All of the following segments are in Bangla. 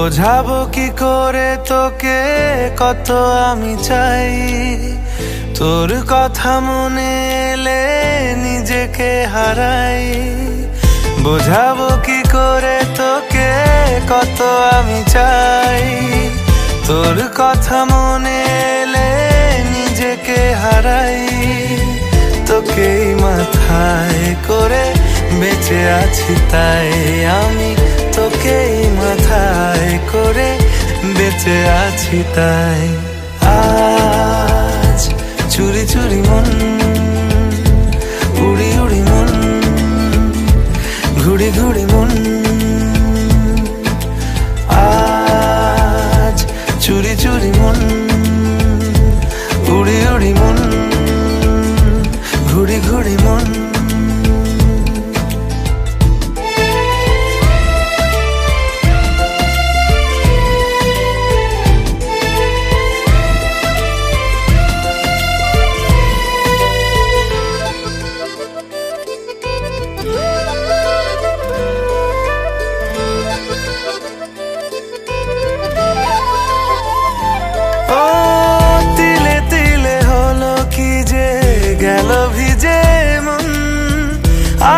বোঝাবো কি করে তোকে কত আমি চাই, তোর কথা মনে এলে নিজেকে হারাই। বোঝাবো কি করে তোকে কত আমি চাই, তোর কথা মনে এলে নিজেকে হারাই। তোকেই মাথায় করে বেঁচে আছি তাই আমি, তোকেই মাথায় করে বেঁচে আছি তাই। আজ চুরি চুরি মন, উড়ি উড়ি মন, ঘুড়ি ঘুড়ি মন। আজ চুরি চুরি মন, উড়ি উড়ি মন, ঘুড়ি ঘুড়ি মন। গেল ভিজে মন,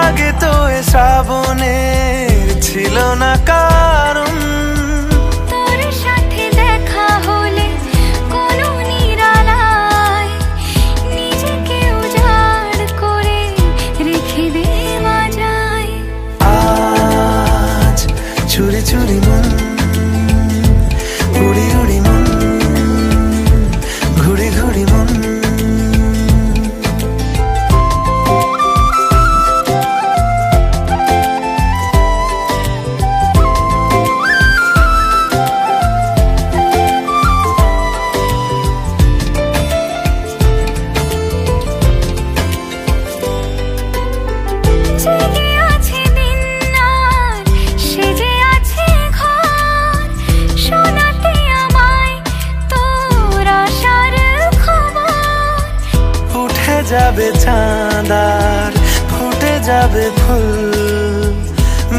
আগে তো এ শ্রাবণের ছিল না কারণ। তোর সাথে দেখা হলে কোনো নিরালায় নিজেকে উজাড় করে রেখে দে মাঝায়। আজ চুরি চুরি মন, উড়ি উড়ি মন, ঘুড়ি ঘুড়ি মন। যাবে চাঁদার ফুটে যাবে ফুল,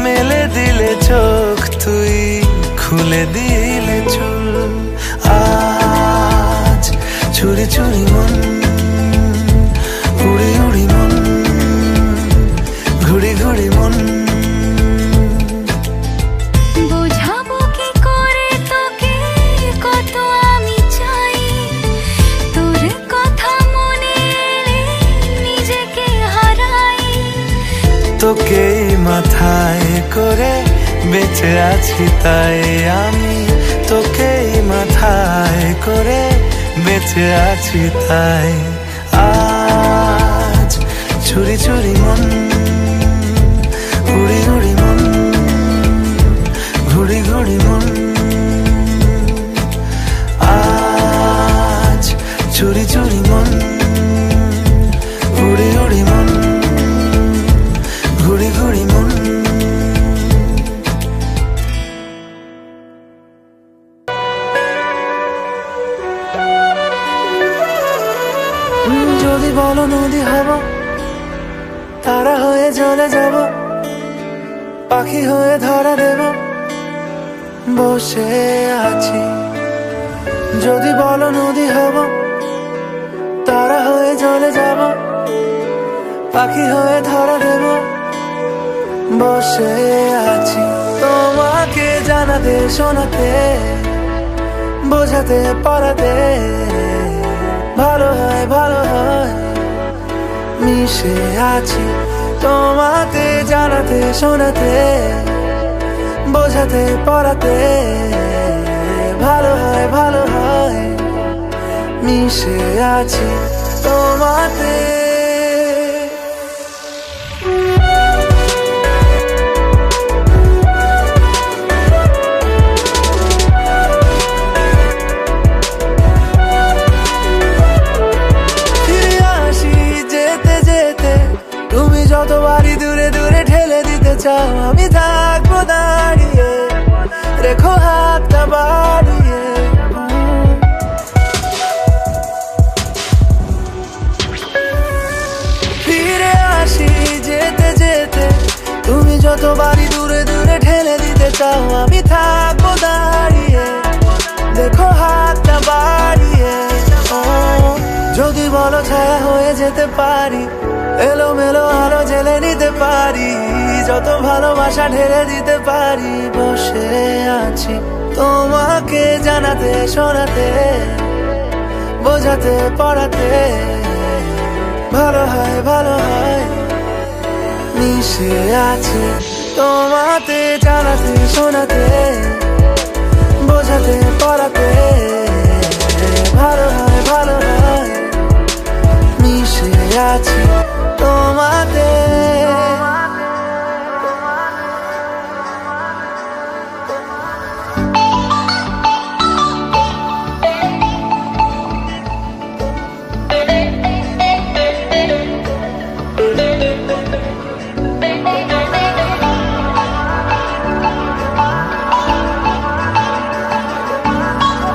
মেলে দিলে চোখ তুই খুলে দিলে চুল। আজ চুরি চুরি মন, উড়ি উড়ি মন, ঘুড়ি ঘুড়ি মন। বোঝাবো কি করে তোকে কত আমি চাই, তোর কথা মনে এলে নিজেকে হারাই। তোকেই মাথায় করে বেঁচে আছি তাই আমি, তোকেই মাথায় করে বেঁচে আছি তাই। আজ চুরি চুরি মন, উড়ি উড়ি মন, ঘুড়ি ঘুড়ি মন। আজ চুরি চুরি মন, উড়ি উড়ি মন, ঘুড়ি ঘুড়ি মন। যদি বলো নদী হব, তারা হয়ে জলে যাব, পাখি হয়ে ধরা দেব, বসে আছি। যদি বলো নদী হব, তারা হয়ে জলে যাব, পাখি হয়ে ধরা দেব, বসে আছি। তোমাকে জানাতে শোনাতে বোঝাতে পড়াতে ভালো হয় ভালো হয় মিশে আছি। তোমাকে জানাতে শোনাতে বোঝাতে পড়াতে ভালো হয় মিশে আছি তোমাতে। যতবারই দূরে দূরে ঠেলে দিতে চাও, আমি থাকবো দাঁড়িয়ে, রেখো হাতটা বাড়িয়ে। ফিরে আসি যেতে যেতে, তুমি যতবারই দূরে দূরে ঠেলে দিতে চাও, আমি থাকবো দাঁড়িয়ে। রেখো হাতটা বাড়িয়ে। ও যদি বলো ছায়া হয়ে যেতে পারি, এলোমেলো আলো জেলে নিতে পারি, যত ভালোবাসা ঢেলে দিতে পারি। বসে আছি তোমাকে জানাতে শোনাতে, বোঝাতে পড়াতে, ভালো হয় ভালো হয়। মিশে আছি তোমাতে জানাতে শোনাতে, বোঝাতে পড়াতে, ভালো হয় ভালো হয়। মিশে আছি তোমাতে।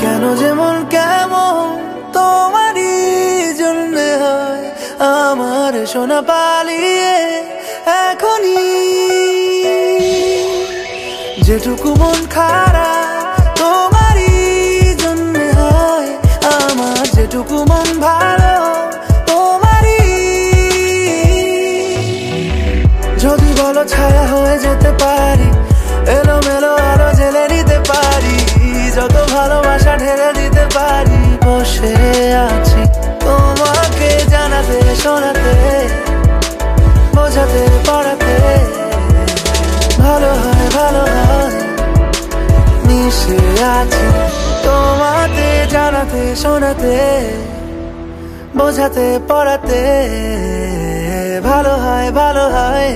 কেন যেমন কেমন তোমারই জন্য হয় আমার সোনা পালিয়ে এখনই। যেটুকু মন খারাপ তোমারই জন্য হয় আমার, যেটুকু মন ভালো তোমারই। যদি বলো ছায়া হয়ে যেতে পারি, এলোমেলো আলো জেলে নিতে পারি, যত ভালোবাসা ঢেলে দিতে পারি। বসে আছি তোমাকে জানাতে শোনাতে, বোঝাতে পড়াতে, ভালো হয় ভালো হয়। মিশে আছি তোমাতে জানাতে শোনাতে, বোঝাতে পড়াতে, ভালো হয় ভালো হয়।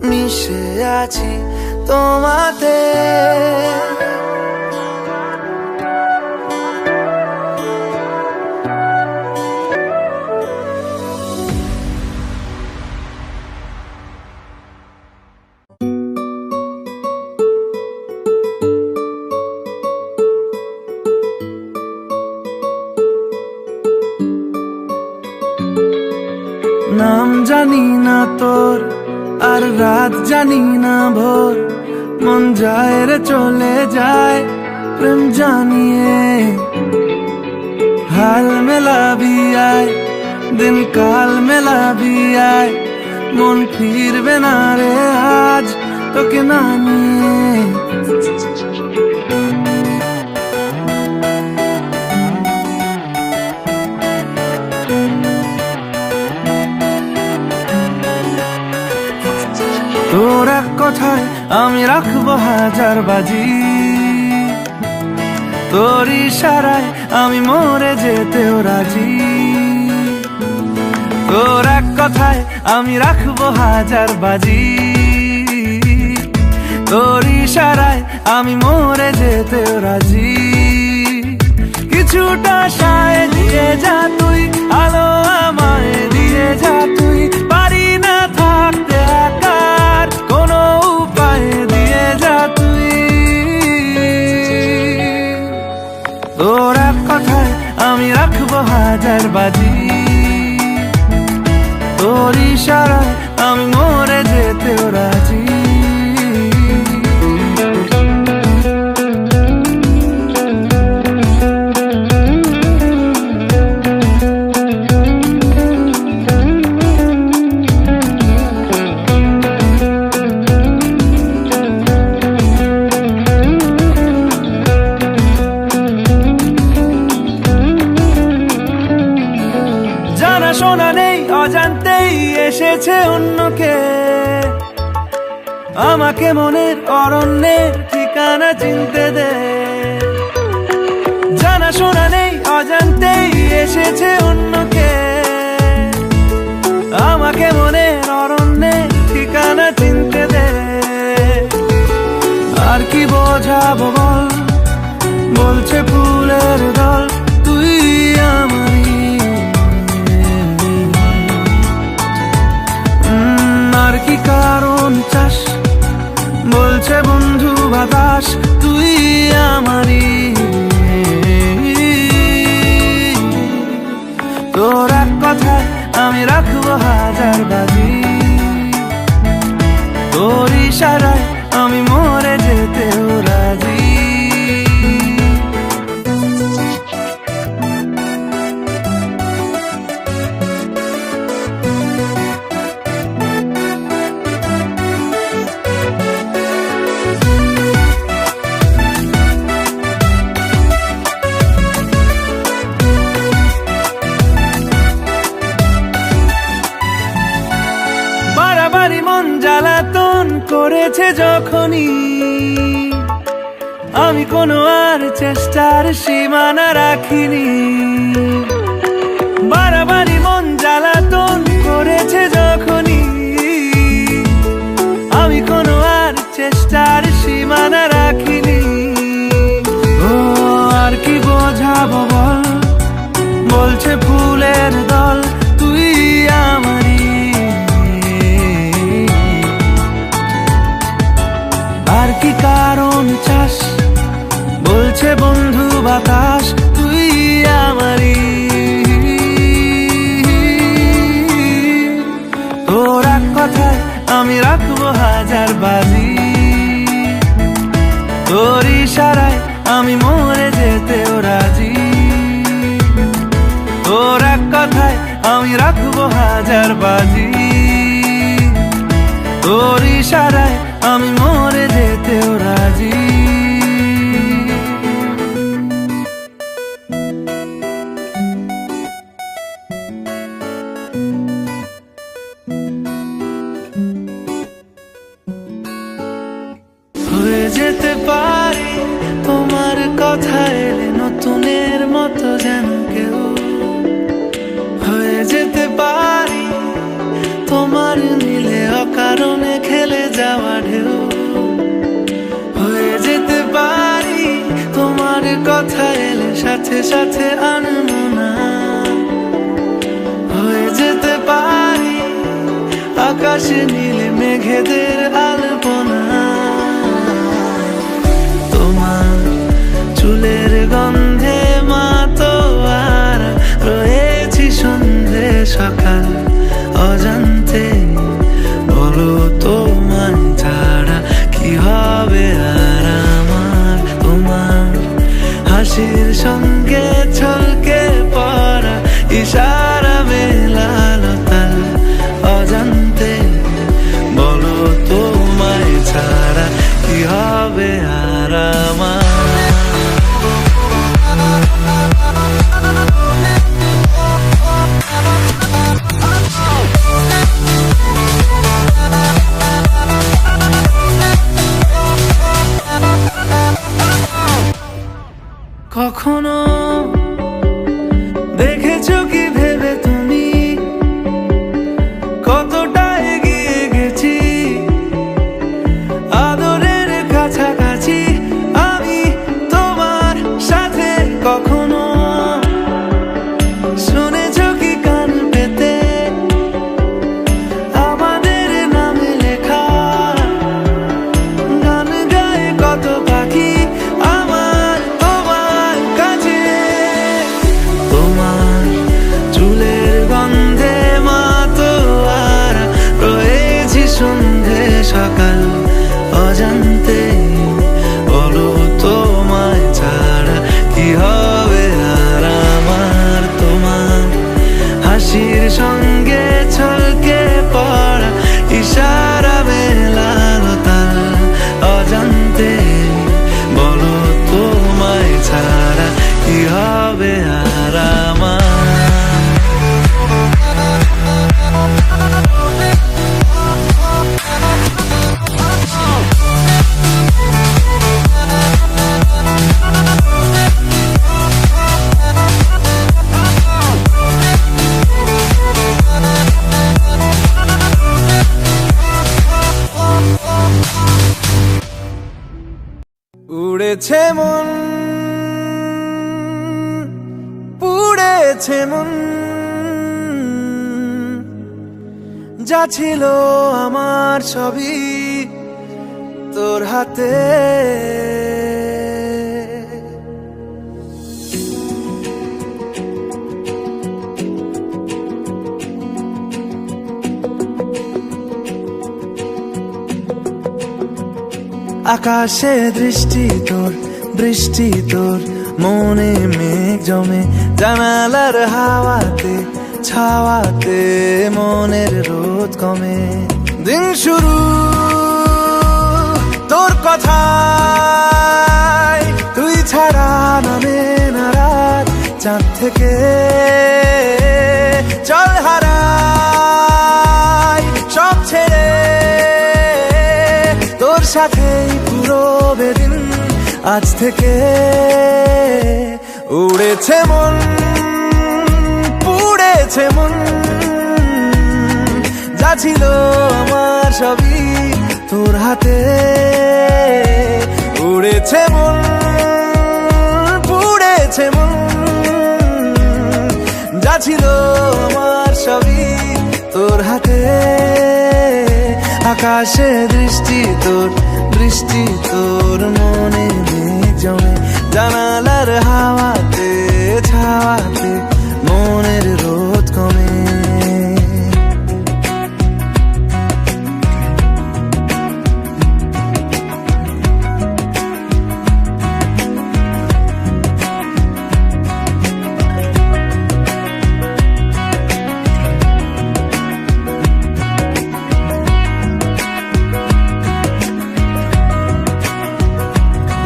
মিশে আছি তোমাতে। নাম জানি না তোর, আর রাত জানি না ভোর, মন যায় রে চলে যায় প্রেম জানিয়ে। হাল মেলাবি আয়, দিন কাল মেলাবি আয়, মন ফিরবে না রে আজ তোকে না নিয়ে। তোর এক কথায় আমি রাখবো হাজার বাজি, তোর ইশারায় আমি মরে যেতেও রাজি। তোর এক কথায় আমি রাখবো হাজার বাজি, তোর ইশারায় আমি মরে যেতেও রাজি। কিছুটা সায় দিয়ে যা তুই, আলো আমায় দিয়ে যা তুই, পারি না থাকতে একার কোনো উপায় দিয়ে যা তুই। তোর এক কথায় আমি রাখবো হাজার বাজি, তোর ইশারায় আমি মরে যেতেও রাজি। শোনা নেই অজান্তেই এসেছে অন্যকে, আমাকে মনের অরণ্যের ঠিকানা চিনতে দে। জানা শোনা নেই অজান্তেই এসেছে অন্যকে, আমাকে মনের অরণ্যের ঠিকানা চিনতে দে। আর কি বোঝাবো বল, বলছে ফুলের দল তুই আমারই। আর কি কারণ চাস, বলছে বন্ধু বাতাস তুই আমারই। তোর এক কথায় আমি রাখবো হাজার বাজি, তোর ইশারায় আমি মরে যেতেও রাজি। করেছে যখনই, আমি কোনো আর চেষ্টার সীমানা রাখিনি। বাড়াবাড়ি মন জ্বালাতন করেছে যখনই, আমি কোনো আর চেষ্টার সীমানা রাখিনি। ও আর কি বোঝাবো বল, বলছে ফুলের দল তুই আমারই। আর কি কারণ চাস, বলছে বন্ধু বাতাস তুই আমারই। তোর এক কথায় আমি রাখবো হাজার বাজি, তোর ইশারায় আমি মরে যেতেও রাজি। তোর এক কথায় আমি রাখবো হাজার বাজি, তোর ইশারায় আমি মরে যেতেও রাজি। হয়ে যেতে পারি তোমার কথা এলে নতুনের মতো যেন কেউ, হয়ে যেতে পারি তোমার নীলে অকারণে খেলে যাওয়া ঢেউ। হয়ে যেতে পারি তোমার কথা এলে সাথে সাথে আনমনা, হয়ে যেতে পারি আকাশে নীলে মেঘেদের আলপনা। তোমার চুলের গন্ধে মাতোয়ার রয়েছি সন্ধে সকাল অজান্তে। বলো তোমায় ছাড়া কি হবে আর আমার, তোমার হাসির সঙ্গে ছলকে পড়া ইশারা মেলালো তাল অজান্তে। বলো তোমায় ছাড়া কি হবে আর আমার। কখনো দেখেছো কি ভেবে তুমি কতটা এগিয়ে গেছি, আদরের কাছাকাছি আমি তোমার সাথে। কখনো শুনেছো কি কান পেতে আমাদের নামে লেখা গান গায়ে কত পাখি আমার তোমার কাছে। তোমার চুলের গন্ধে মাতোয়ারা রয়েছি সন্ধে সকাল অজান্তে। বলো তোমায় ছাড়া কি হবে আর আমার, তোমার হাসির সঙ্গে ছলকে পড়া ইশারা মেলালো তাল অজান্তে। বলো তোমায় ছাড়া কি হবে আর আমার। উড়েছে মন, পুড়েছে মন, যা ছিল আমার সবই তোর হাতে। আকাশে দৃষ্টি তোর, বৃষ্টি তোর, মনে মেঘ জমে জানালার হাওয়াতে ছাওয়াতে মনের রোদ কমে। দিন শুরু তোর কথায়, তুই ছাড়া নামে না রাত চাঁদ থেকে। চল হারাই সব ছেড়ে সাথেই পুরো বেদিন আজ থেকে উড়েছে মন, পুড়েছে মন, যা ছিল আমার সবই তোর হাতে। উড়েছে মন, পুড়েছে মন, যা ছিল আমার সবই তোর হাতে। আকাশে দৃষ্টি তোর, বৃষ্টি তোর, মনে মেঘ জমে জানালার হাওয়াতে, ছাওয়াতে মনের রোদ কমে।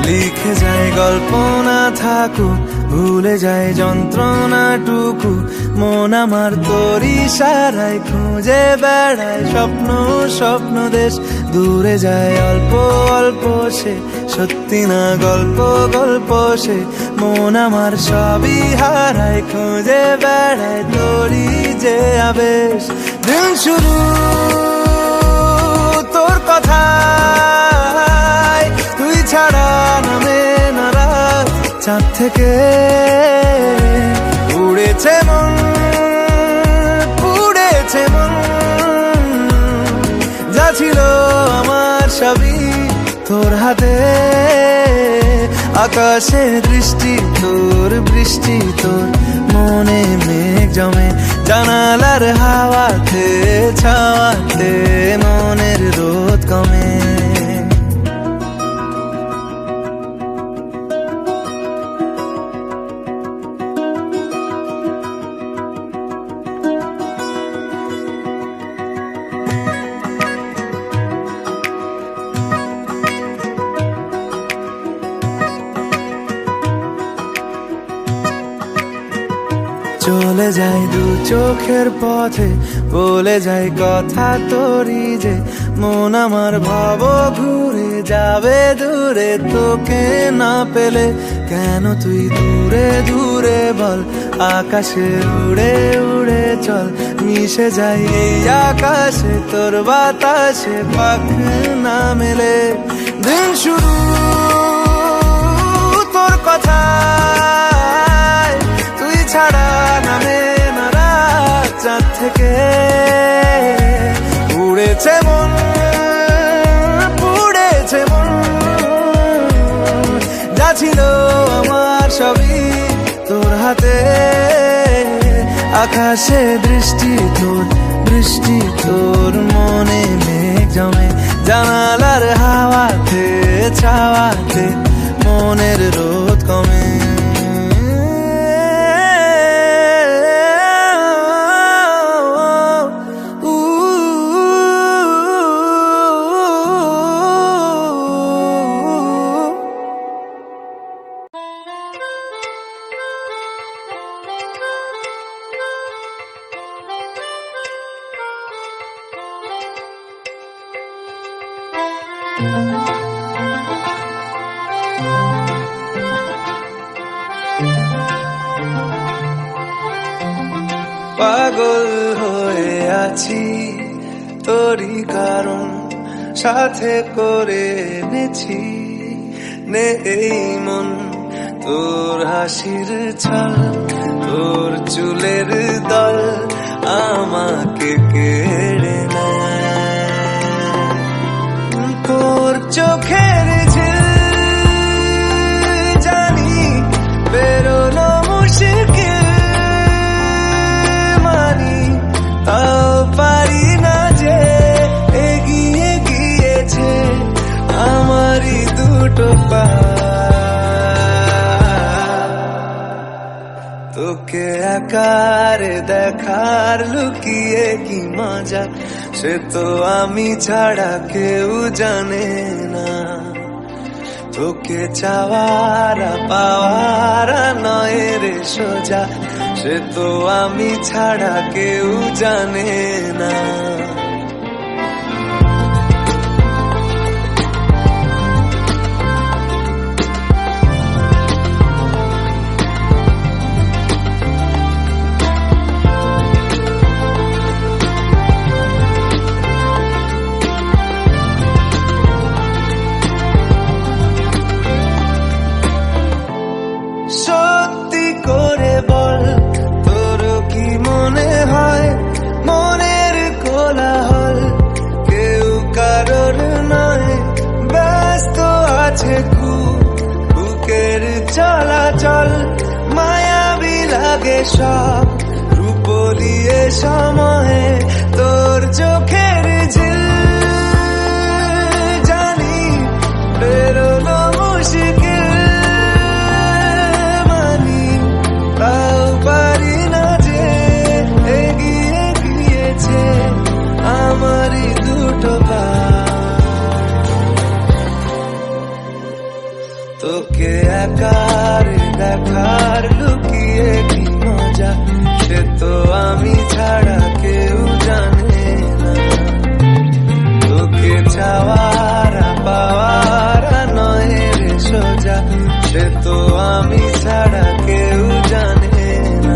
লিখে যায় গল্প না থাকুক, ভুলে যায় যন্ত্রণাটুকু, মন আমার তোর ইশারায় খুঁজে বেড়ায় স্বপ্ন, স্বপ্ন দেশ। দূরে যায় অল্প অল্প সে, সত্যি না গল্প, গল্প সে। মন আমার সবই হারায়, খুঁজে বেড়ায় তোরই যে আবেশ। দিন শুরু তোর কথা, তুই ছাড়া নামে না রাত, চাঁদ থেকে উড়েছে মন, পুড়েছে মন, যা ছিল আমার সবই তোর হাতে। আকাশে দৃষ্টি তোর, বৃষ্টি তোর, মনে মেঘ জমে জানালার হাওয়াতে, ছাওয়াতে মনের রোদ কমে। চলে যাই দু চোখের পথে, বলে যাই কথা তোরই যে। মন আমার ভাব ঘুরে যাবে দূরে, তোকে না পেলে কেন তুই দূরে দূরে বল। আকাশে উড়ে উড়ে চল, মিশে যাই এই আকাশে তোর বাতাসে, পাখ না মেলে। দিন শুরু তোর কথা, তুই ছাড়া নামে না রাত, চাঁদ থেকে উড়েছে মন, পুড়েছে মন, যা ছিল আমার সবই তোর হাতে। আকাশে দৃষ্টি তোর, বৃষ্টি তোর, মনে মেঘ জমে জানালার হাওয়াতে, ছাওয়াতে মনের রোদ কমে। পাগল হয়ে আছি তোরই কারণ, সাথে করে এনেছি নে এই মন। তোর হাসির ছল, তোর চুলের দল আমাকে কেড়ে নেয়। তোর চোখের ঝিল জানি বেরোনো মুশকিল, মানি তাও পারি না যে এগিয়ে গিয়েছে আমারই দুটো পা। তোকে আকারে দেখার লুকিয়ে কি মজা, সে তো আমি ছাড়া কেউ জানে না। তোকে চাওয়ারা পাওয়ারা নয় রে সোজা, সে তো আমি ছাড়া কেউ জানে না। সব রূপলিয়ে সময়ে তোর চোখের ঝিল জানি বেরোনো মুশকিল মানি তাও পারি না যে এগিয়ে গিয়েছে আমারই দুটো পা তোকে একার দেখার লুকিয়ে কি মজা সে তো আমি ছাড়া কেউ জানে না তোকে চাওয়ার পাওয়ার নয় রে সোজা সে তো আমি ছাড়া কেউ জানে না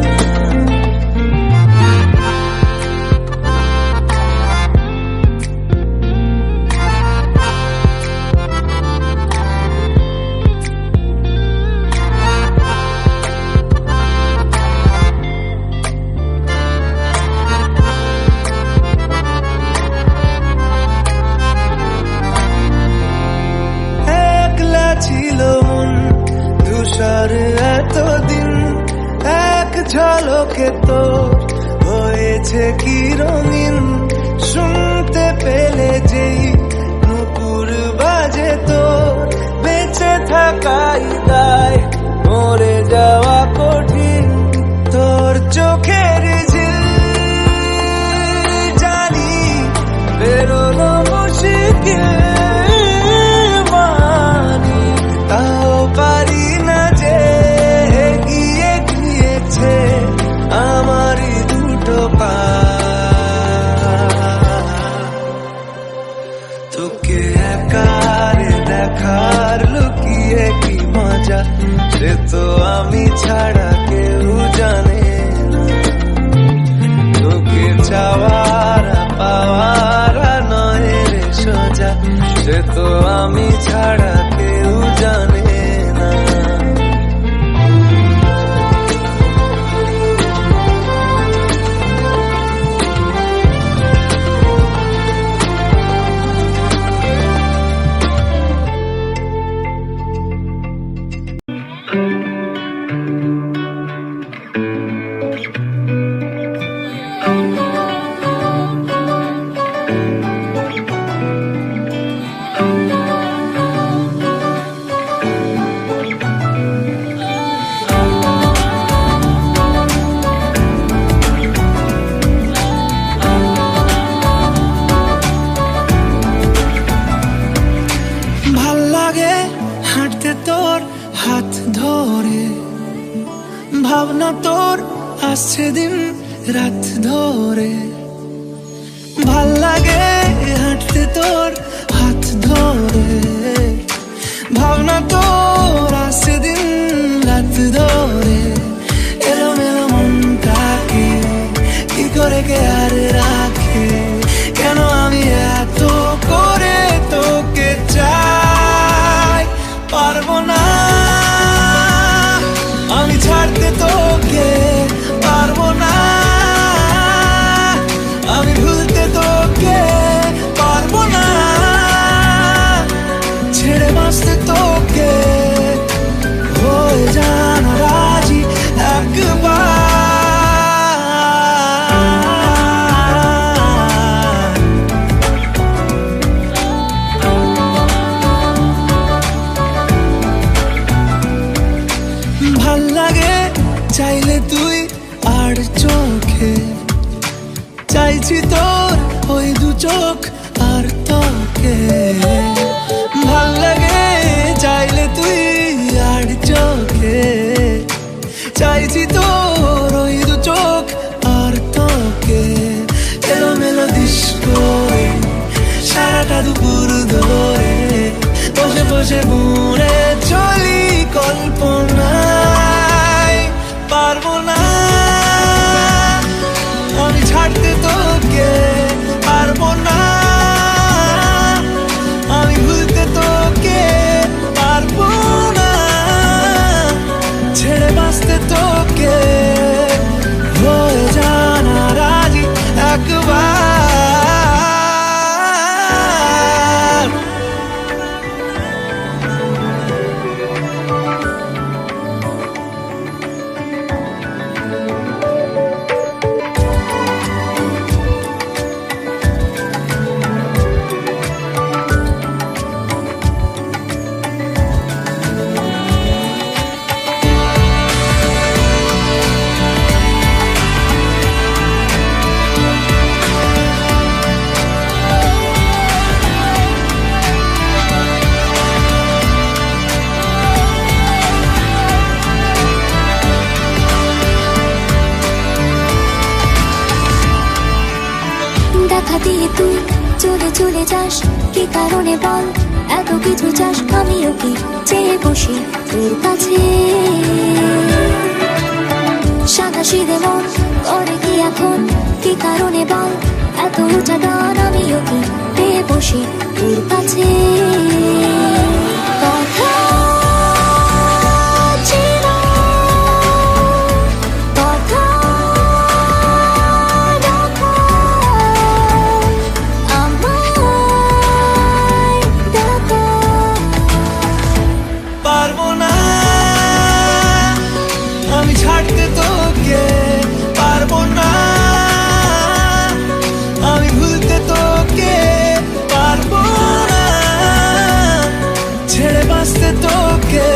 ছিল মন ধূসর এতদিন এক ঝলকে তোর হয়েছে কি রঙিন শুনতে পেলে যেই নুপুর বাজে তোর বেঁচে থাকাই দায় মরে যাওয়া কঠিন তোর চোখের ঝিল জানি বেরোনো মুশকিল তাও পারি না যে এগিয়ে গিয়েছে আমারই দুটো পা তোকে একার দেখার লুকিয়ে কি মজা সে তো আমি ছাড়া কেউ জানে না তোকে চাওয়ার পাওয়ার নয় রে সোজা সে তো আমি ছাড়া কেউ জানে না ভাবনা তোর আসছে দিন রাত ধরে ভাল লাগে হাঁটতে তোর হাত ধরে ভাবনা তোর আসছে দিন রাত ধরে এলোমেলো মনটাকে কি করে কে আর রাখে কেন আমি এত করে তোকে চাই পারবো না আমি ছাড়তে তোকে পারবো না আমি ভুলতে তোকে পারবো না ছেড়ে বাঁচতে তোকে হয়ে জানা রাজি একবার ভাল লাগে চাইলে তুই আর চোখে চাইছি তোর ওই দু চোখ আর তোকে ভাল লাগে চাইলে তুই আর চোখে চাইছি তোর ওই দু চোখ আর তোকে এলোমেলো দৃশ্য সারাটা দুপুর ধরে বসে বসে বুড়ে চলি কল্পনায় পারবো না আমি ছাড়তে তোকে পারবো না আমি ভুলতে তোকে পারবো না ছেড়ে বাঁচতে তোকে হয়ে জানা রাজি একবার দেখা দিয়ে তুই চলে চলে যাস, কি কারণে বল এত কিছু চাস? আমিও কি চেয়ে বসি তোর কাছে, সাদা সিধে মন করে কি এখন, কি কারণে বল এত উঁচা টান? আমিও কি পেয়ে বসি তোর কাছে। কথা ছিল, কথা রাখা, আমায় ডাকা। পারবো না আমি ছাড়তে তোকে, পারবো না আমি ভুলতে তোকে, পারবো না ছেড়ে বাঁচতে তোকে।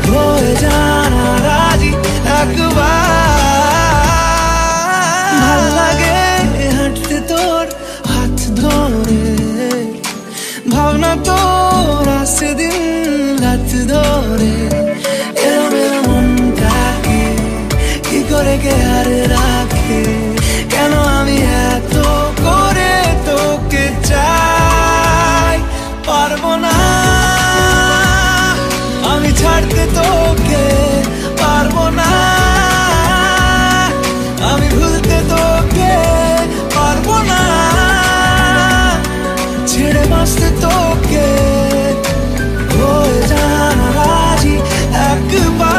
হয়ে জানা রাজি একবার, ভাল লাগে হাঁটতে তোর হাত ধরে, ভাবনা তোর আসছে দিন রাত ধরে। এলোমেলো মনটাকে কি করে কে আর রাখে, কেন আমি এত করে তোকে চাই? পারবো না আমি ছাড়তে তোকে, পারবো না আমি ভুলতে তোকে, পারবো না ছেড়ে বাঁচতে তোকে। হয়ে জানা রাজি একবার।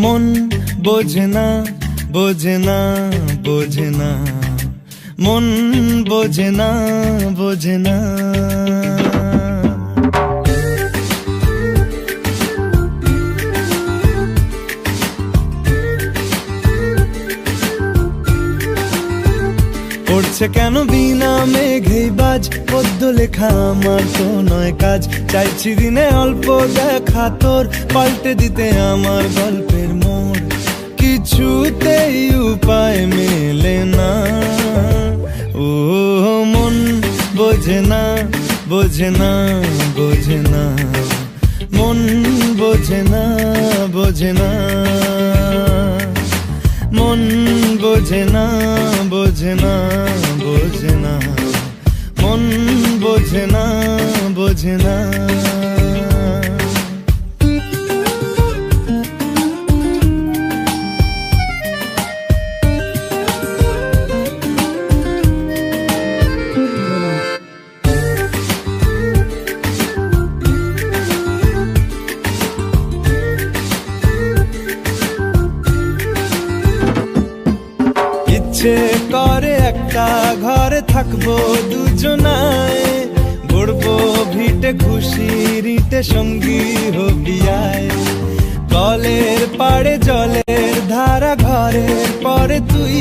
মন বোঝে না, বোঝে না, বোঝে না, মন বোঝে না, বোঝে না। পড়ছে কেন বিনা মেঘেই বাজ, পদ্য লেখা আমার তো নয় কাজ। চাইছি দিনে অল্প দেখা তোর, পাল্টে দিতে আমার গল্পের মোড়। কিছুতেই উপায় মেলে না, ও মন বোঝে না, বোঝে না, বোঝে না, মন বোঝে না, বোঝে না, মন বোঝে না, বোঝে না, বোঝে না, মন বোঝে না, বোঝে না। ইচ্ছে করে একটা ঘরে থাকবো দুজনায়, গড়বো ভিটে খুশির ইটে সঙ্গী হবি আয়। কলের পাড়ে জলের ধারা, ঘরের পরে তুই,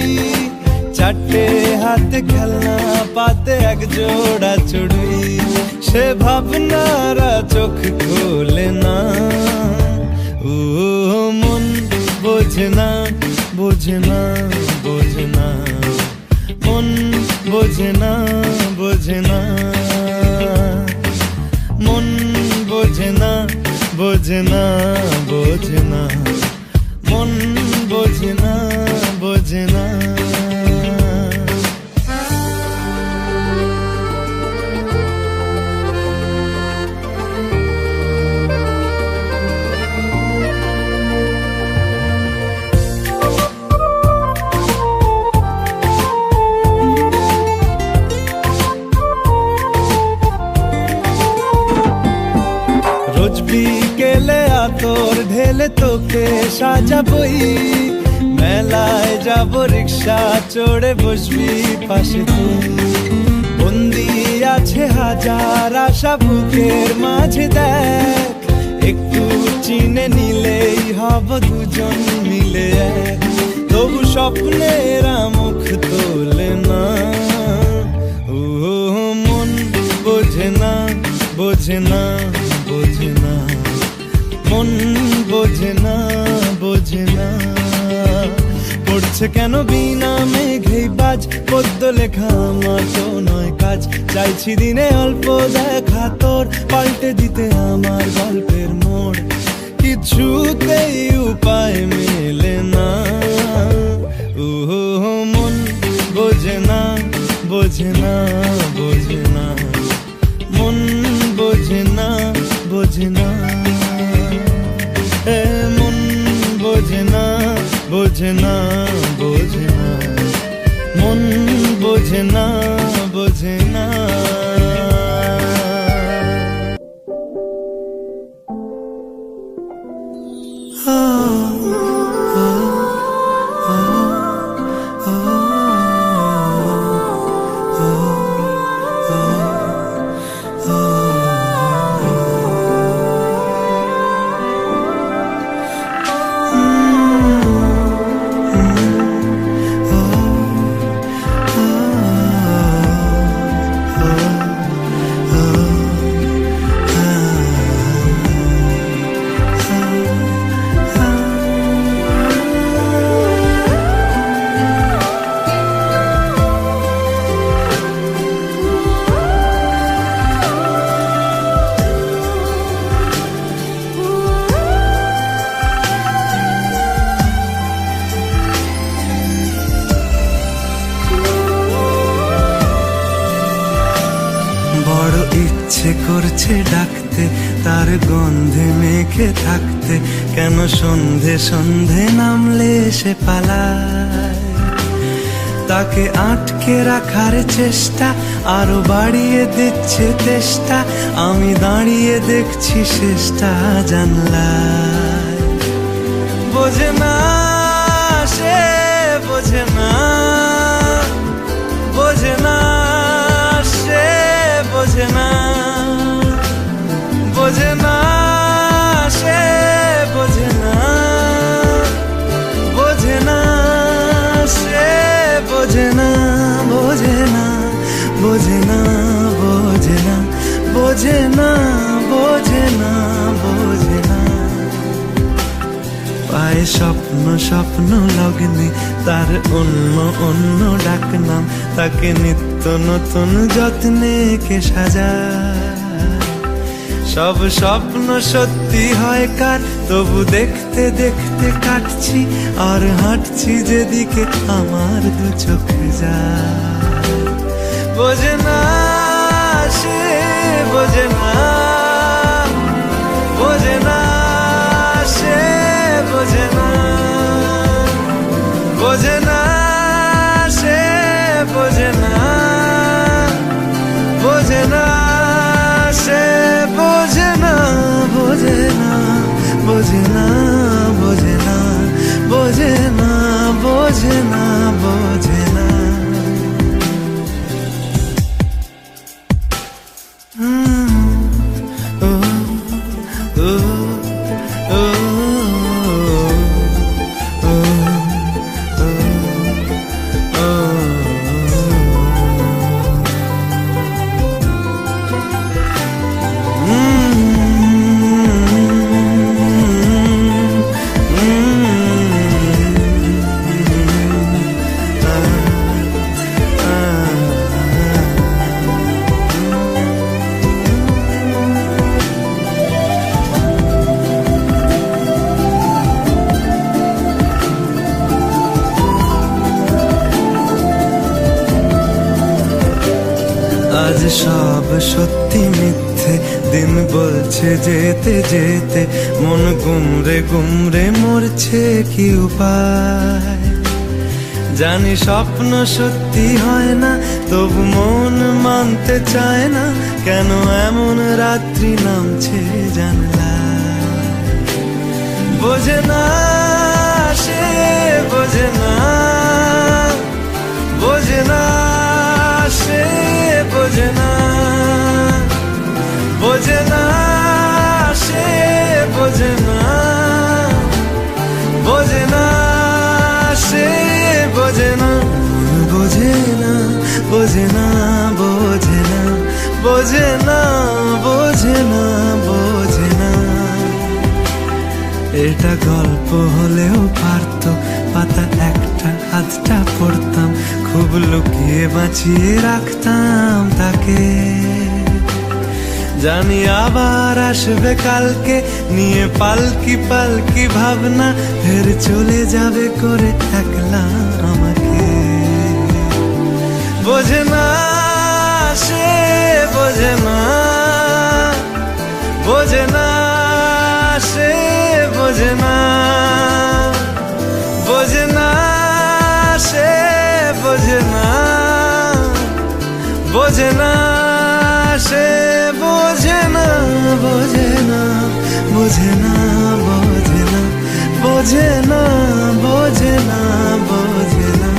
চারটে হাতে খেলনা পাতে এক জোড়া চড়ুই। সে ভাবনারা চোখ খোলে না, ও মন বোঝে না, বোঝে না, বোঝে না, মন বোঝে না, বোঝে না, মন বোঝে না, বোঝে না, বোঝে না, মন বোঝে না, বোঝে না। রোজ বিকেলে আতর ঢেলে তোকে সাজাবই, মেলায় যাব রিক্সা চড়ে বসবি পাশে তুই। বন্দি আছে হাজার আশা বুকের মাঝে, দেখ একটু চিনে নিলেই হব দুজন মিলে এক। তবু স্বপ্নেরা মুখ তোলে না, ও মন বোঝে না, বোঝে না, বোঝে না, মন বোঝে না, বোঝে না। পড়ছে কেন বিনা মেঘেই বাজ, পদ্য লেখা আমার তো নয় কাজ। চাইছি দিনে অল্প দেখা তোর, পাল্টে দিতে আমার গল্পের মোড়। কিছুতেই উপায় মেলে না, ও মন বোঝে না, বোঝে না, বোঝে না, মন বোঝে না, বোঝে না, মন বোঝে না, বোঝে না, বোঝে না, মন বোঝে না, বোঝে না। ইচ্ছে করছে ডাকতে, তার গন্ধে মেখে থাকতে, কেন সন্ধে সন্ধে নামলে সে পালায়। তাকে আটকে রাখার চেষ্টা আরো বাড়িয়ে দিচ্ছে তেষ্টা, আমি দাঁড়িয়ে দেখছি শেষটা জানলায়। বোঝে না সে, বোঝে না, বোঝে না সে, বোঝে না, বোঝে না সে, বোঝে না, বোঝে না সে, বোঝে না, বোঝে না, বোঝে না, বোঝে না, বোঝে না, বোঝে না, বোঝে না। পায়ে স্বপ্ন স্বপ্ন লগ্নে তার অন্য অন্য ডাকনাম, তাকে নিত্য নতুন যত্নে কে সাজায়। সব স্বপ্ন সত্যি হয় কার, তবু দেখতে দেখতে কাটছি আর হাঁটছি যেদিকে আমার দু চোখ যায়। বোঝে না সে, বোঝে না, বোঝে না সে, বোঝে না, বোঝে না সে, বোঝে না, বোঝে না সে, বোঝে না, বোঝে না, বোঝে না, বোঝে না, বোঝে না, বোঝে না, বোঝে না। আজ সব সত্যি মিথ্যে, দিন বলছে যেতে যেতে, মন গুমরে গুমরে মরছে কি উপায়। জানি স্বপ্ন সত্যি হয় না, তবু মন মানতে চায় না, কেন এমন রাত্রি নামছে জানলা। বোঝে না, সে বোঝে না, বোঝে না, সে বোঝে না, বোঝে না, সে বোঝে না, বোঝে না, সে বোঝে না, বোঝে না, বোঝে না, বোঝে না, বোঝে না, বোঝে না, বোঝে না। এটা গল্প হলেও পারত, পাতা একটা হাতটা পড়তাম, খুব লুকিয়ে বাঁচিয়ে রাখতাম তাকে। জানি আবার আসবে কালকে, নিয়ে পালকি পালকি ভাবনা, ফের চলে যাবে করে একলা আমাকে। বোঝে না, সে বোঝে না, বোঝে না, সে বোঝে না, বোঝে না, সে বোঝে না, বোঝে না, সে বোঝে না, বোঝে না, বোঝে না, বোঝে না, বোঝে না, বোঝে না, বোঝে না।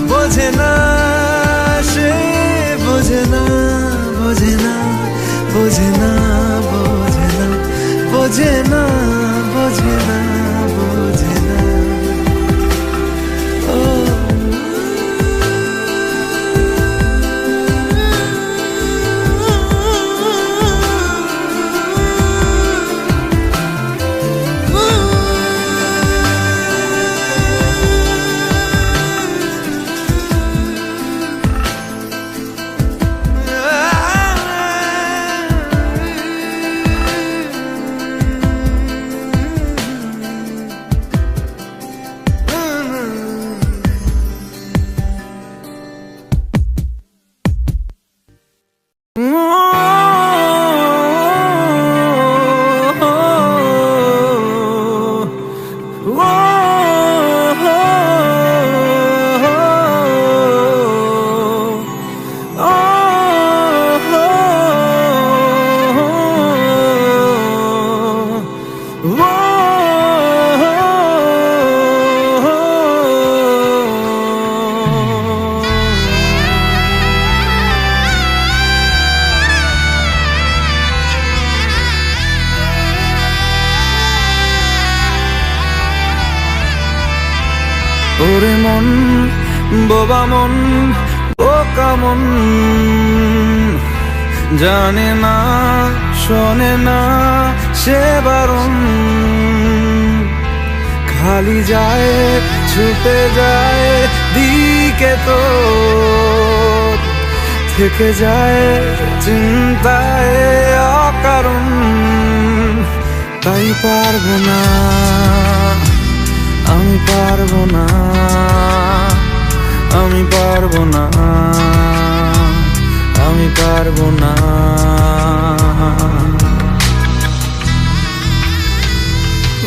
বোঝে না, সে বোঝে না, বোঝে না, বোঝে না, বোঝে না, বোঝে না, বোঝে না, বোঝে না। ওরে মন, বোবা মন, বোকা মন, জানে না, শোনে না, সে বারণ, খালি যায়, ছুটে যায় দিকে তো, থেকে যায় চিন্তায় অকারণ। তাই পারবো না, আমি পারবো না, আমি পারবো না, আমি পারবো না।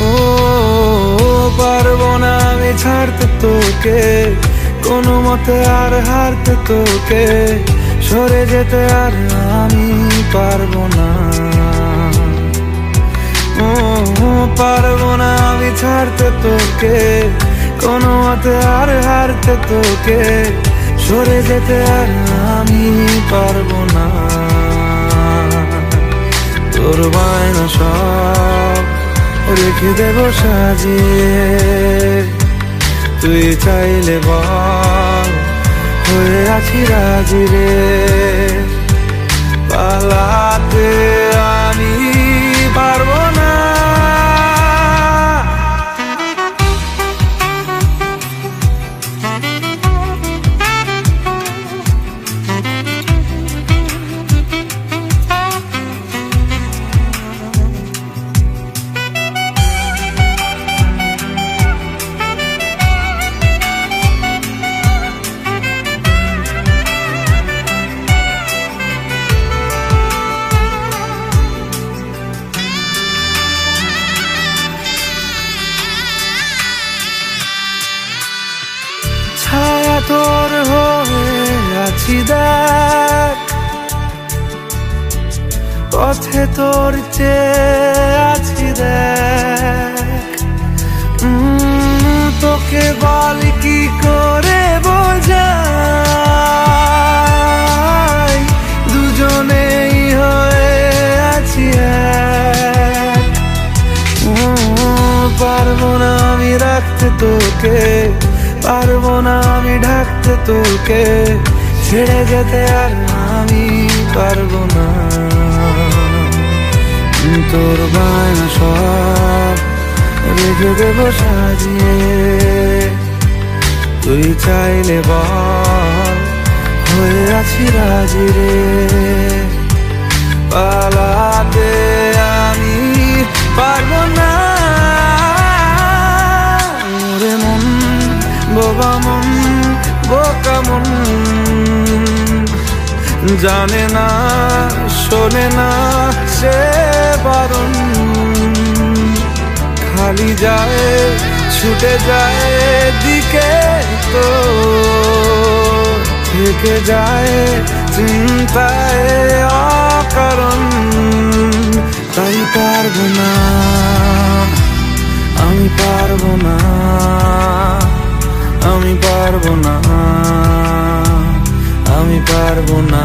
ও পারবো না আমি ছাড়তে তোকে, কোনো মতে আর হারতে তোকে, সরে যেতে আর আমি পারবো না। ও পারবো না আমি ছাড়তে তোকে, কোনো মতে আর হারতে তোকে, সরে যেতে আর আমি পারবো না। তোর বায়না সব রেখে দেব সাজিয়ে। তুই চাইলে বল, হয়ে আছি রাজি রে। পালাতে আমি পারবো না। ছায়া তোর হয়ে আছি দেখ, পথে তোর চেয়ে আছি দেখ। তোকে বল কি করে বোঝাই, দুজনেই হয়ে আছি এক। পারবো না আমি রাখতে তোকে, পারবো না আমি ঢাকতে তোকে, ছেড়ে যেতে আর আমি পারবো না। তোর বায়না সব রেখে দেবো সাজিয়ে। তুই চাইলে বল, হয়ে আছি রাজি রে। পালাতে আমি পারবো না। ওরে মন, বোবা মন, বোকা মন, জানে না শোনে না সে বারণ। খালি যায় ছুটে যায় দিকে, তো থেকে যায় চিন্তায় অকারণ। তাই পারবো না, আমি পারবো না, আমি পারবো না, আমি পারবো না।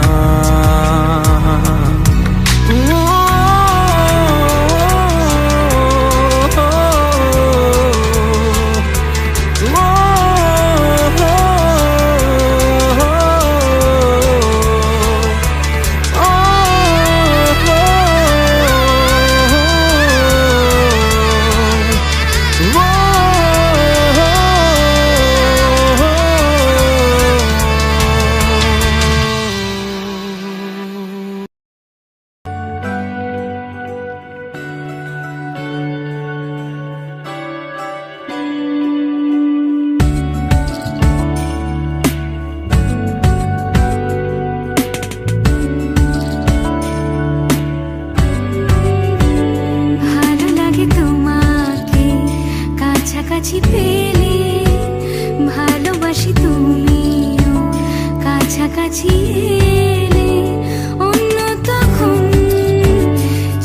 কাছাকাছি পেলে ভালোবাসি, তুমিও কাছাকাছি এলে অন্য তখন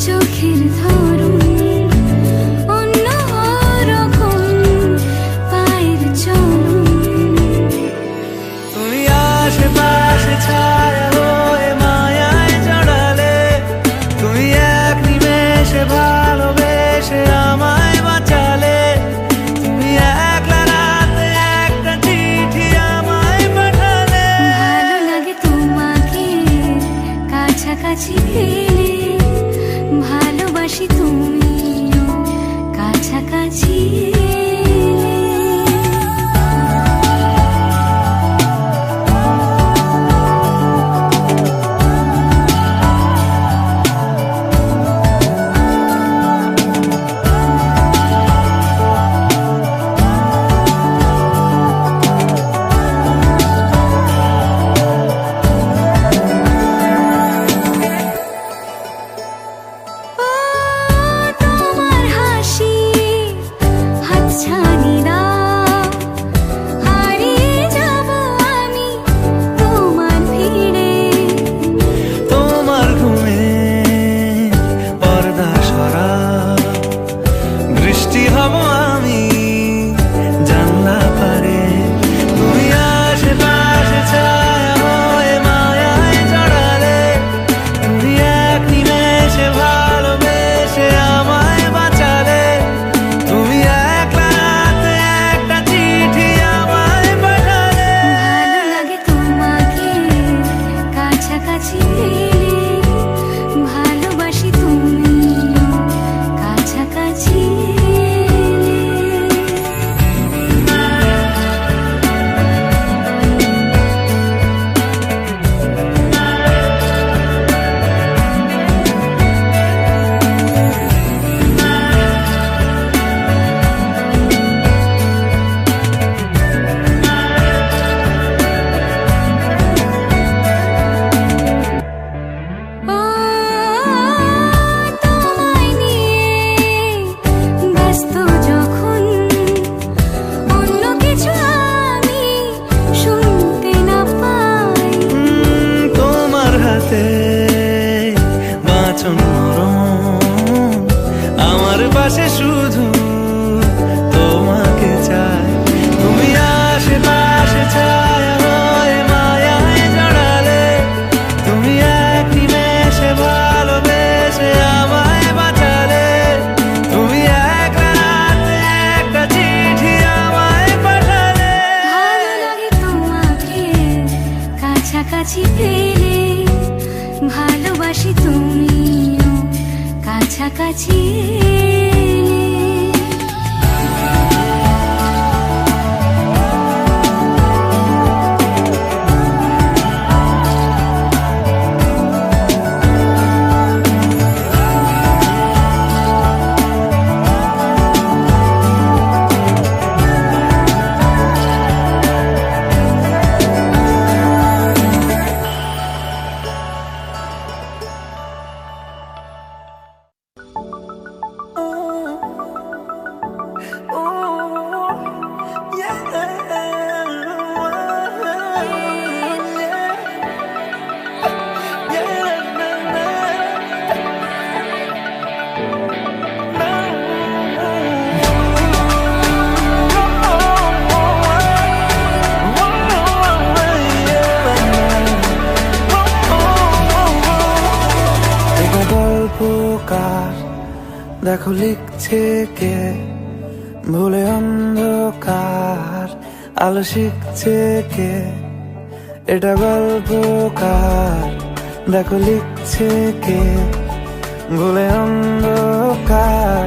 চোখের ধরুন অন্য রকম পায়ের চলুন। তুমি আশেপাশে ছায়া হয়ে মায়ায় জড়ালে, তুমি এক নিমেষে ভালোবেসে আমায় বাঁচালে। কাছাকাছি পেলে ভালোবাসি, তুমিও কাছাকাছি এলে। পাশে শুধু তোমাকে চাই। তুমি আশেপাশে ছায়া হয়ে মায়ায় জড়ালে, তুমি এক নিমেষে ভালোবেসে আমায় বাঁচালে, তুমি এক রাতে একটা চিঠি আমায় পাঠালে। ভালো লাগে তোমাকে কাছাকাছি পেলে, ভালোবাসি তুমিও কাছাকাছি এলে। দেখো লিখছে কে, ভুলে অন্ধকার আলো শিখছে কে। এটা গল্পকার, দেখো লিখছে কে, ভুলে অন্ধকার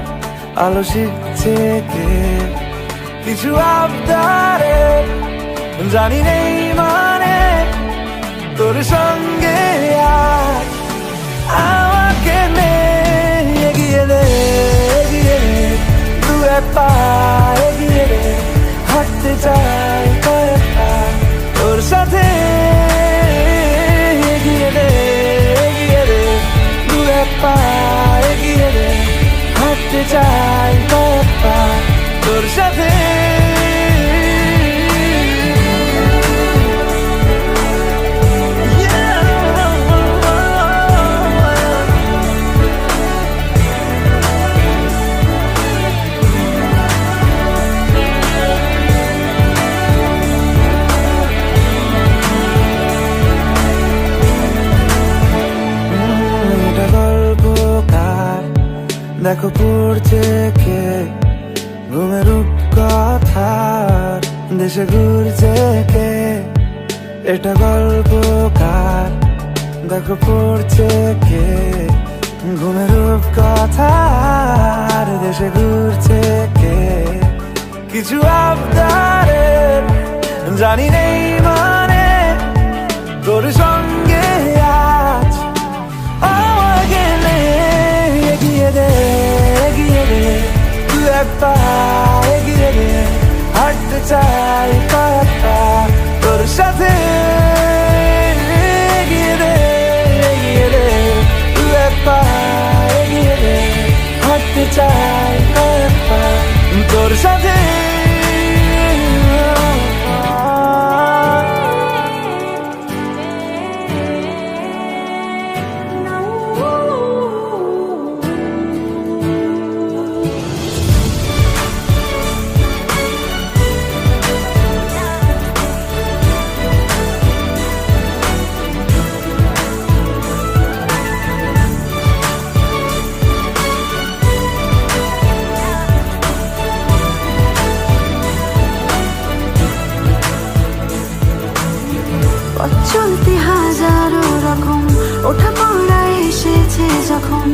আলো শিখছে কে। কিছু আবদারে জানি নেই মানে, তোর সঙ্গে আজ আমাকে নে। এগিয়ে দে, এগিয়ে দে, দু এক পা এগিয়ে দে, হাঁটতে চাই কয়েক পা তোর সাথে। এগিয়ে দে, এগিয়ে দে, দু এক পা এগিয়ে দে, হাঁটতে চাই কয়েক পা তোর সাথে। দেখো পড়ছে কে, ঘুমের কথার দেশে ঘুরছে কে। এটা গল্পকার, দেখো পড়ছে কে, ঘুমের কথার দেশে ঘুরছে কে। কিছু আবদারের জানি নেই মানে, তোর সঙ্গে আজ আমাকে নে। এগিয়ে দে, এগিয়ে দে, দু এক পা এগিয়ে দে, হাঁটতে চাই কয়েক পা তোর সাথে। এগিয়ে দে, এগিয়ে দে, দু এক পা এগিয়ে দে, হাঁটতে চাই কয়েক পা তোর সাথে। চলতে হাজারো রকম ওঠা পড়া এসেছে যখন,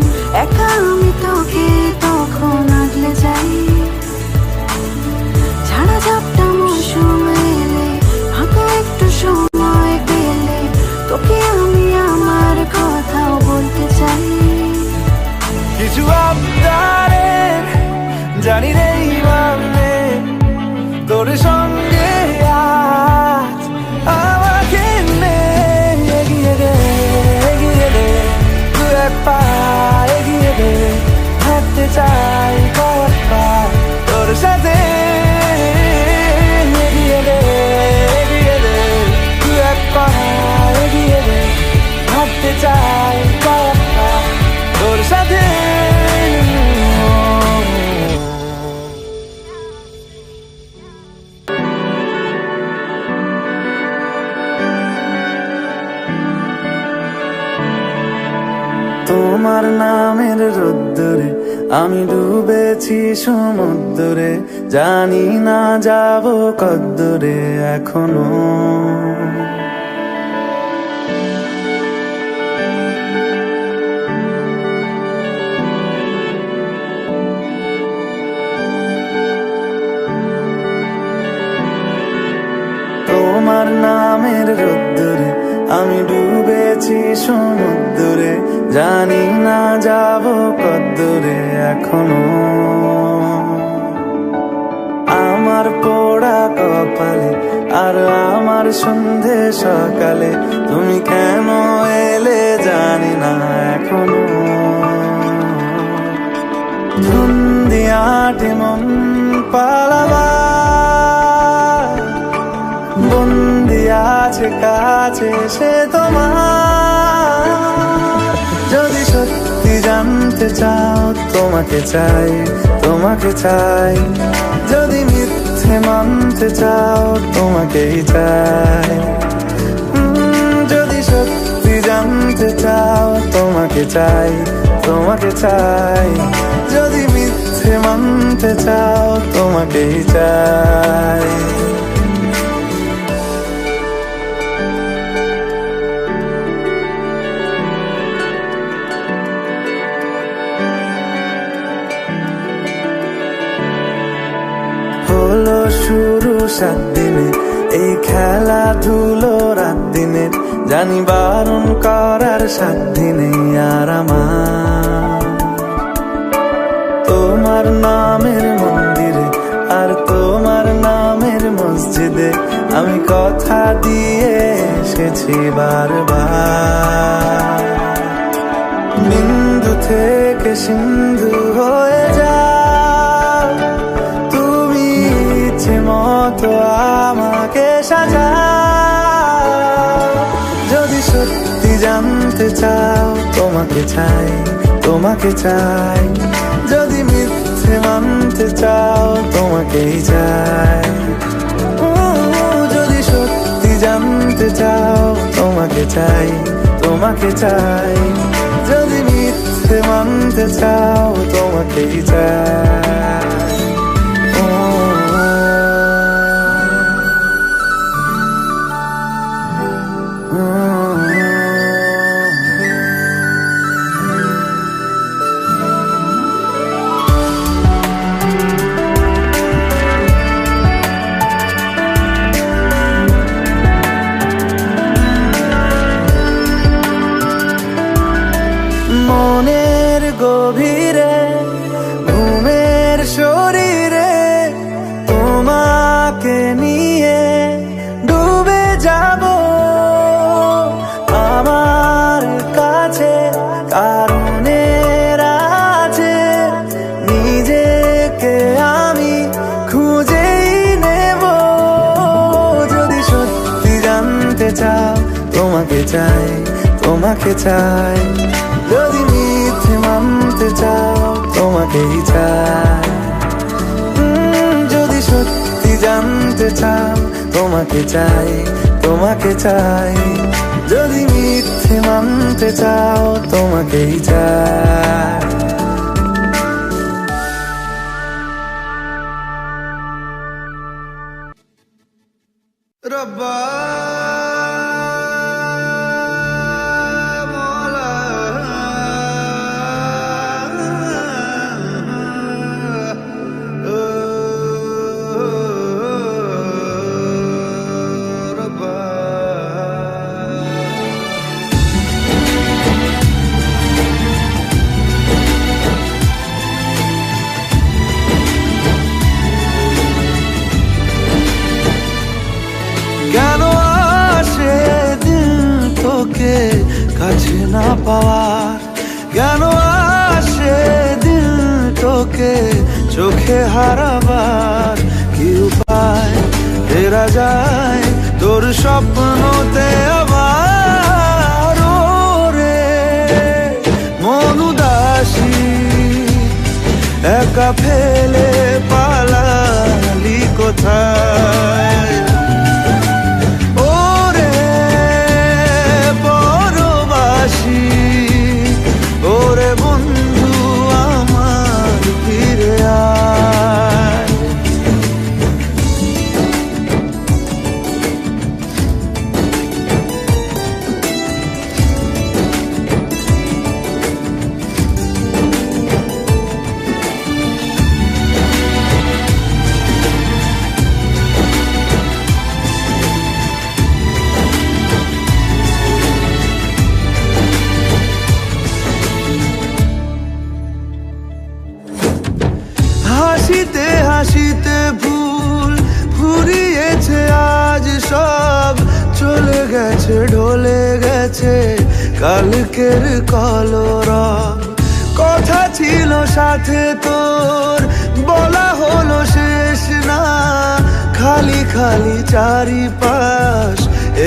একা আমি তোকে তখন আগলে যাই। ঝাড়া ঝাপটা মৌসুম এলে, ফাঁকা একটু সময় পেলে, তোকে আমি আমার কথাও বলতে চাই। কিছু আবদারে জানি নেই মানে, তোর সঙ্গে আজ আমাকে নে। এগিয়ে দে, এগিয়ে দে, দু এক পা এগিয়ে দে, হাঁটতে চাই কয়েক পা তোর সাথে। এগিয়ে দে, এগিয়ে দে, দু এক পা এগিয়ে দে, হাঁটতে চাই কয়েক পা তোর সাথে। আমি ডুবেছি সমুদ্রে, জানি না যাব কদ্দূরে এখনো। তোমার নামের রোদ্দুরে আমি ডুবেছি সমুদ্রে, জানি না যাব কদ্দূরে এখনো। আমার পোড়া কপালে আর আমার সন্ধে সকালে তুমি কেন এলে জানি না এখনো। ধুন্দিয়াটে মন পালাবা, বন্দি আছে কাছে সে তোমার। যদি সত্যি জানতে চাও তোমাকে চাই, তোমাকে চাই। যদি মিথ্যে মানতে চাও তোমাকেই চাই। যদি সত্যি জানতে চাও তোমাকে চাই, তোমাকে চাই। যদি মিথ্যে মানতে চাও তোমাকেই চাই। হলো শুরু 7 দিনে এই খেলাধুলো রাত দিনে, জানি বারণ করার সাধ্য নেই আর আমার। তোমার নামের মন্দিরে আর তোমার নামের মসজিদে আমি কথা দিয়ে এসেছি বারবার। বিন্দু থেকে সিন্ধু হয়ে যাও তুমি, ইচ্ছে মতো আমাকে সাজাও। যদি সত্যি জানতে চাও তোমাকে চাই, তোমাকে চাই। যদি মিথ্যে মানতে চাও তোমাকেই চাই। যদি সত্যি জানতে চাও তোমাকে চাই, তোমাকে চাই। যদি মিথ্যে মানতে চাও তোমাকেই চাই। মনের গভীরে ঘুমের শরীরে তোমাকে নিয়ে ডুবে যাব। আমার কাছে কারণের আছে, নিজেকে আমি খুঁজেই নেব। যদি সত্যি জানতে চাও তোমাকে চাই, তোমাকে চাই। যদি মিথ্যে মানতে চাও তোমাকেই চাই। যদি সত্যি জানতে চাও তোমাকে চাই, তোমাকে চাই। যদি মিথ্যে মানতে চাও তোমাকেই চাই। রব্বা কাছে না পাওয়ার, কেন আসে দিল তোকে চোখে হারাবার। কি উপায় ফেরা যায় তোর স্বপ্নতে আবার। রে মন উদাসী একা ফেলে পালালি কোথায়। ওরে বন্ধু আমার হাসিতে হাসিতে ভুল ফুরিয়েছে আজ সব, চলে গেছে ঢলে গেছে কালকের কলরব। কথা ছিল সাথে তোর, বলা হলো শেষ না, খালি খালি চারিপাশ,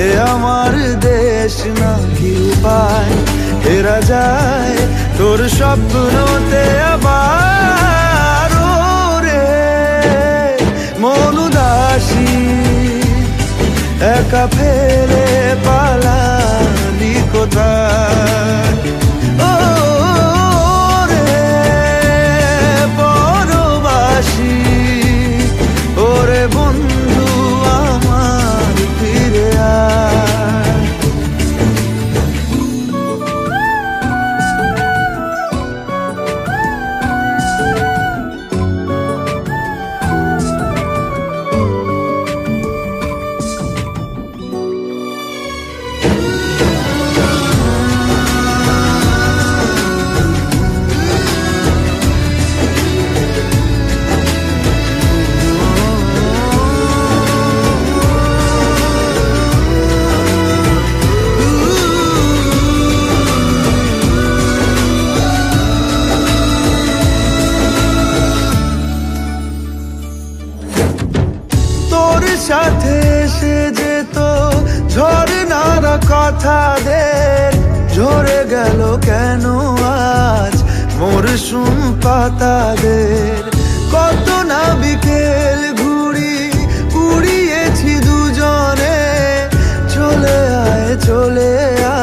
এ আমার দেশ না। কি উপায় ফেরা যায় তোর স্বপ্নতে আবার, ও রে মন উদাসী একা ফেলে পালালি কোথায়, ও রে পরবাসী, ওরে বন্ধু আমার ফিরে আয়। তোর সাথে এসে যেত ঝরনার কথাদের, ঝরে গেল কেন আজ মরশুম পাতাদের। কত না বিকেল ঘুড়ি উড়িয়েছি দুজনে, চলে আয় চলে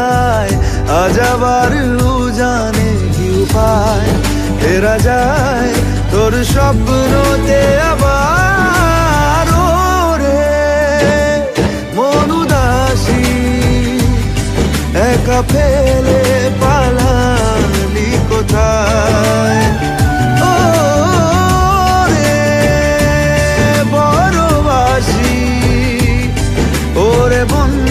আয় আজ আবার উজানে। কি উপায় ফেরা যায় তোর স্বপ্নতে আবার, ও রে মন উদাসী একা ফেলে পালালি কোথায়, ও রে বড়বাসী, ওরে বন্ধু